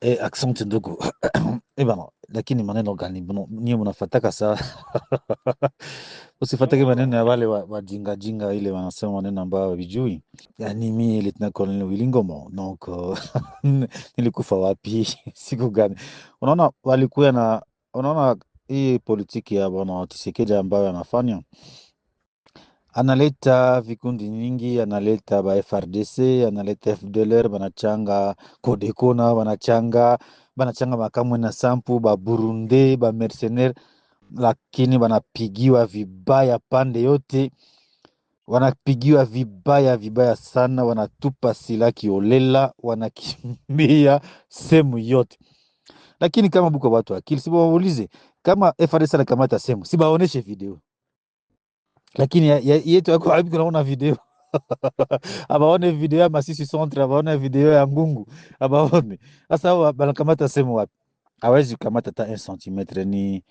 Asante ndugu. Bana, lakini maneno gani niye mnafataka saa? Usifatake maneno ya wale wajinga jinga, ile wanasema maneno ambayo havijui. Yani mimi Lieutenant Colonel Willy Ngomo, donc nilikufa wapi? Siku gani? Unaona walikuwa na, unaona hii politiki ya bwana Tshisekedi ambayo anafanya, analeta vikundi nyingi, analeta ba FRDC, analeta FDLR, banachanga Kodekona, banachanga makamwe na sampu ba Burundi, ba mercenaire, lakini wanapigiwa vibaya pande yote, wanapigiwa vibaya sana, wanatupa silaha kiolela, wanakimbia sehemu yote. Lakini kama buko watu akili, siwaulize kama FRDC anakamata sehemu, sibaoneshe video, lakini yetu yako hapo kunaona video. Abaone video ya Masisi Centre, abaone video ya Ngungu, abaone. Sasa hao banakamata sehemu wapi? Hawezi kukamata hata 1 centimetre. Ni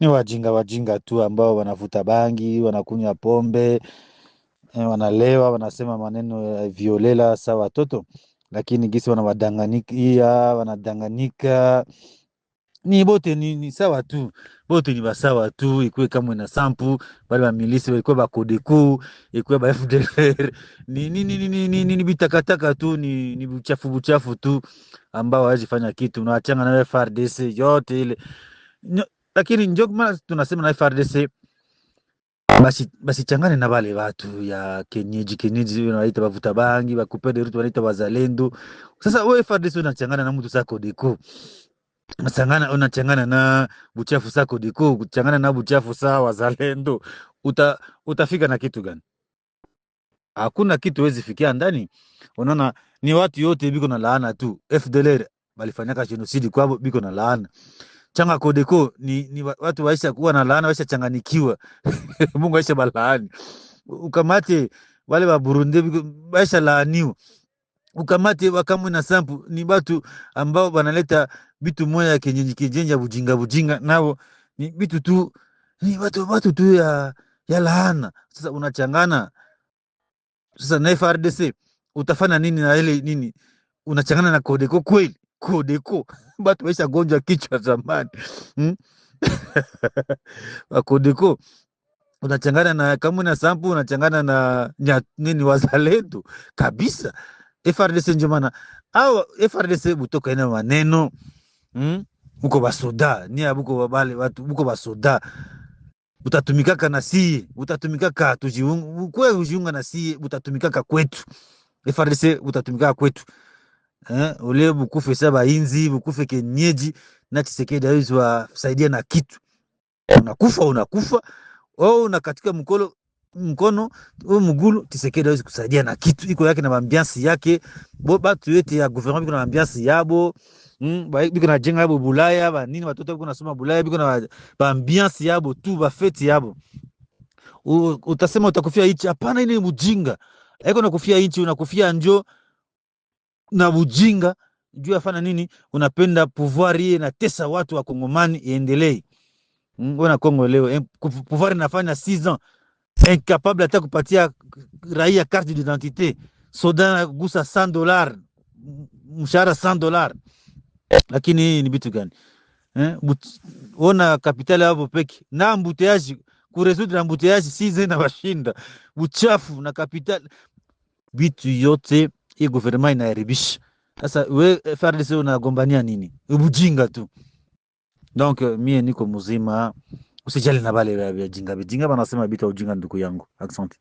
wajinga tu ambao wanavuta bangi, wanakunywa pombe, wanalewa, wanasema maneno ya violela sawa watoto, lakini gisi wanadanganyika ni bote ni sawa tu, bote ni basawa tu, ikuwe kama na sampu bale ba milisi, ikuwe ba Codeco, ikuwe ba FDLR, ni bitakataka tu, ni buchafu tu ambao hawajifanya kitu. Unaachanga na FARDC yote ile lakini njo maana tunasema na FARDC basi changane na wale watu ya kenyeji wanaita bavuta bangi, bakupede rutu wanaita wazalendo. Sasa wewe FARDC unachangana na mtu sa Codeco, unachangana na buchafu sa Codeco, kuchangana na buchafu sa wazalendo, utafika na kitu gani? Hakuna kitu wezi fikia ndani. Unaona ni watu yote biko na laana tu. FDLR balifanyaka genocide kwao, biko na laana. Changa Codeco ni watu waisha kuwa na laana, waisha changanikiwa. Mungu aisha balaani. Ukamate wale wa Burundi waisha laaniwa. Ukamate wakamwe na sampu, ni watu ambao wanaleta bitu moya ya kijenji ya bujinga nao ni bitu tu, ni watu tu ya laana. Sasa unachangana sasa na FARDC, utafanya nini na ile nini? Unachangana na Codeco kweli? Codeco watu waisha gonjwa kichwa zamani. Codeco unachangana na kamwe na sampu, unachangana na nini wazalendo kabisa. FARDC ndio maana au FARDC butoka ina maneno uko basoda ni abuko babale watu uko basoda, utatumikaka na si utatumikaka tujiunga kwe ujiunga na si utatumikaka kwetu. FARDC utatumikaka kwetu, ule bukufe saba inzi bukufe kenyeji na Tshisekedi hizo wasaidia na kitu, unakufa au unakatika mkono au mgulu. Tshisekedi hawezi kusaidia na kitu, iko yake na ambiance yake. Batu yote ya gouvernement biko na ambiance yabo, biko na jenga yabo Bulaya ba nini, watoto biko nasoma Bulaya, biko na ambiance yabo tu, ba fete yabo. Utasema utakufia inchi? Hapana, ile mujinga haiko na kufia inchi, unakufia njo na bujinga juu afana nini. Unapenda pouvoir yeye na tesa watu wa Kongomani iendelee. Wana Kongo leo pouvoir inafanya 6 ans incapable hata kupatia raia carte d'identité. Soda gusa $100, mshahara $100, lakini ni bitu gani? Ona kapitali hapo peki na mbuteaji kuresoudre na mbuteaji size na bashinda uchafu na kapitali, bitu yote hii gouvernement inaharibisha. Sasa we FARDC unagombania nini? Ubujinga tu. Donc mie niko mzima, usijali na bale ya jinga wanasema bitu ujinga, ndugu yangu. Asante.